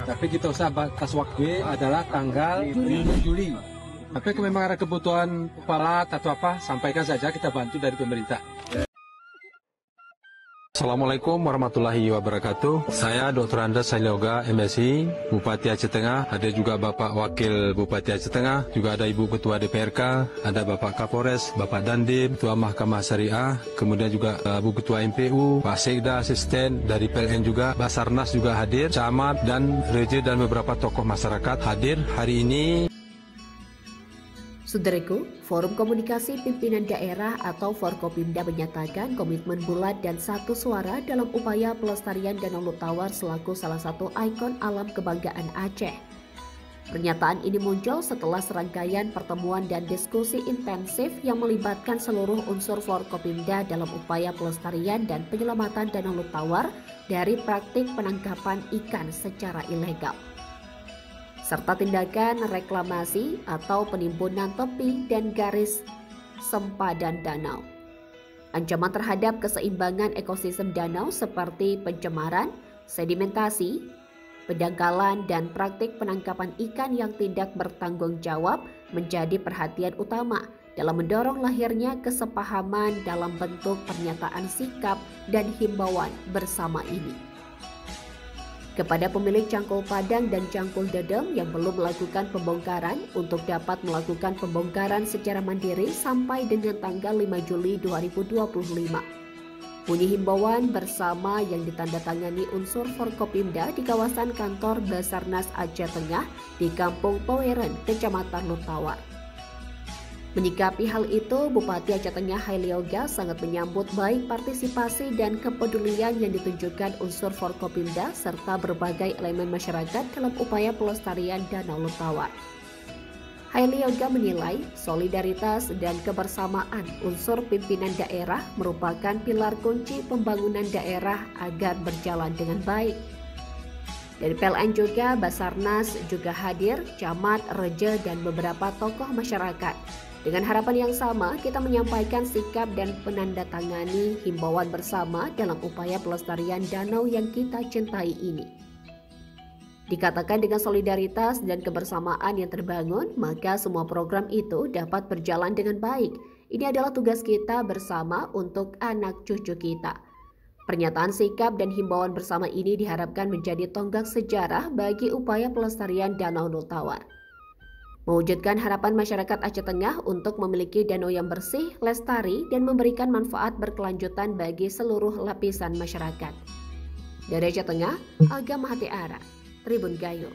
Tapi kita usah batas waktu adalah tanggal 7 Juli. Tapi kalau memang ada kebutuhan alat atau apa, sampaikan saja, kita bantu dari pemerintah. Assalamualaikum warahmatullahi wabarakatuh. Saya Dr. Andes Salioga, MSI, Bupati Aceh Tengah. Ada juga Bapak Wakil Bupati Aceh Tengah, juga ada Ibu Ketua DPRK, ada Bapak Kapolres, Bapak Dandim, Ketua Mahkamah Syariah, kemudian juga Bu Ketua MPU, Pak Sekda, asisten dari PLN juga, Basarnas juga hadir, camat dan reja dan beberapa tokoh masyarakat hadir hari ini. Saudaraku, Forum Komunikasi Pimpinan Daerah atau Forkopimda menyatakan komitmen bulat dan satu suara dalam upaya pelestarian Danau Lutawar selaku salah satu ikon alam kebanggaan Aceh. Pernyataan ini muncul setelah serangkaian pertemuan dan diskusi intensif yang melibatkan seluruh unsur Forkopimda dalam upaya pelestarian dan penyelamatan Danau Lutawar dari praktik penangkapan ikan secara ilegal, serta tindakan reklamasi atau penimbunan tepi dan garis sempadan danau. Ancaman terhadap keseimbangan ekosistem danau seperti pencemaran, sedimentasi, pendangkalan, dan praktik penangkapan ikan yang tidak bertanggung jawab menjadi perhatian utama dalam mendorong lahirnya kesepahaman dalam bentuk pernyataan sikap dan himbauan bersama ini. Kepada pemilik cangkul padang dan cangkul dedem yang belum melakukan pembongkaran untuk dapat melakukan pembongkaran secara mandiri sampai dengan tanggal 5 Juli 2025. Bunyi himbauan bersama yang ditandatangani unsur Forkopimda di kawasan kantor Basarnas Aceh Tengah di Kampung Poweren, Kecamatan Lutawar. Menyikapi hal itu, Bupati Aceh Tengah Hailioga sangat menyambut baik partisipasi dan kepedulian yang ditunjukkan unsur Forkopimda serta berbagai elemen masyarakat dalam upaya pelestarian Danau Lutawar. Hailioga menilai solidaritas dan kebersamaan unsur pimpinan daerah merupakan pilar kunci pembangunan daerah agar berjalan dengan baik. Dari PLN juga, Basarnas juga hadir, camat, reja, dan beberapa tokoh masyarakat. Dengan harapan yang sama, kita menyampaikan sikap dan penandatangani himbauan bersama dalam upaya pelestarian danau yang kita cintai ini. Dikatakan dengan solidaritas dan kebersamaan yang terbangun, maka semua program itu dapat berjalan dengan baik. Ini adalah tugas kita bersama untuk anak cucu kita. Pernyataan sikap dan himbauan bersama ini diharapkan menjadi tonggak sejarah bagi upaya pelestarian Danau Lutawar, mewujudkan harapan masyarakat Aceh Tengah untuk memiliki danau yang bersih, lestari, dan memberikan manfaat berkelanjutan bagi seluruh lapisan masyarakat. Dari Aceh Tengah, Aga Mahati Ara, Tribun Gayo.